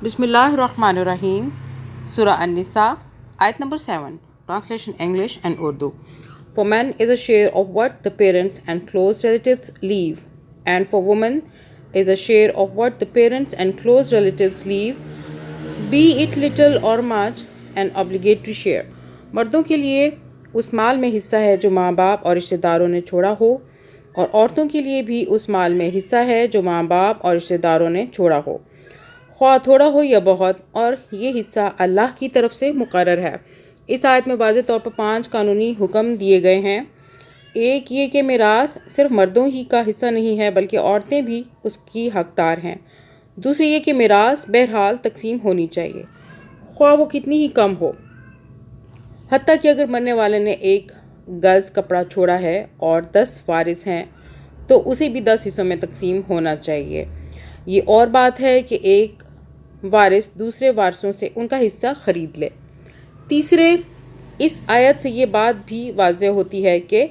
Bismillahirrahmanirrahim. Surah An-Nisa, Ayat number 7. Translation English and Urdu. For man is a share of what the parents and close relatives leave, and for woman is a share of what the parents and close relatives leave, be it little or much, an obligatory share. मर्दों के लिए उस माल में हिस्सा है जो माँ बाप और रिश्तेदारों ने छोड़ा हो, और औरतों के लिए भी उस माल में हिस्सा है जो माँ बाप और रिश्तेदारों ने छोड़ा हो, ख्वाह थोड़ा हो या बहुत, और ये हिस्सा अल्लाह की तरफ से मुकर्रर है। इस आयत में वाज़ेह तौर पर 5 कानूनी हुक्म दिए गए हैं। एक ये कि मिरास सिर्फ मर्दों ही का हिस्सा नहीं है बल्कि औरतें भी उसकी हकदार हैं। दूसरी ये कि मिरास बहरहाल तकसीम होनी चाहिए, ख्वाह वो कितनी ही कम हो। हत्ता कि अगर मरने वाले ने 1 गज़ कपड़ा छोड़ा है और 10 वारिस हैं तो उसे भी 10 हिस्सों में तकसीम होना चाहिए। ये और बात है कि एक वारिस दूसरे वारिसों से उनका हिस्सा ख़रीद ले। तीसरे, इस आयत से ये बात भी वाज़ेह होती है कि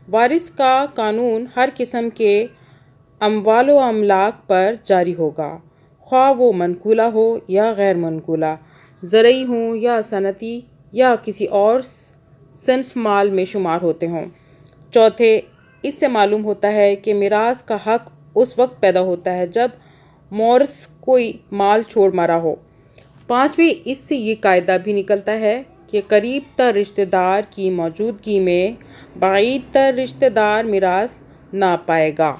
वारिस का कानून हर किस्म के अमवाल व अमलाक पर जारी होगा, ख्वाह वो मनकूला हो या गैर मनकूला, ज़रई हो या सनती या किसी और सनफ माल में शुमार होते हों। चौथे, इससे मालूम होता है कि मिरास का हक़ उस वक्त पैदा होता है जब मौरस कोई माल छोड़ मरा हो। पाँचवें, इससे ये कायदा भी निकलता है कि करीब तर रिश्तेदार की मौजूदगी में बाईद तर रिश्तेदार मिरास ना पाएगा।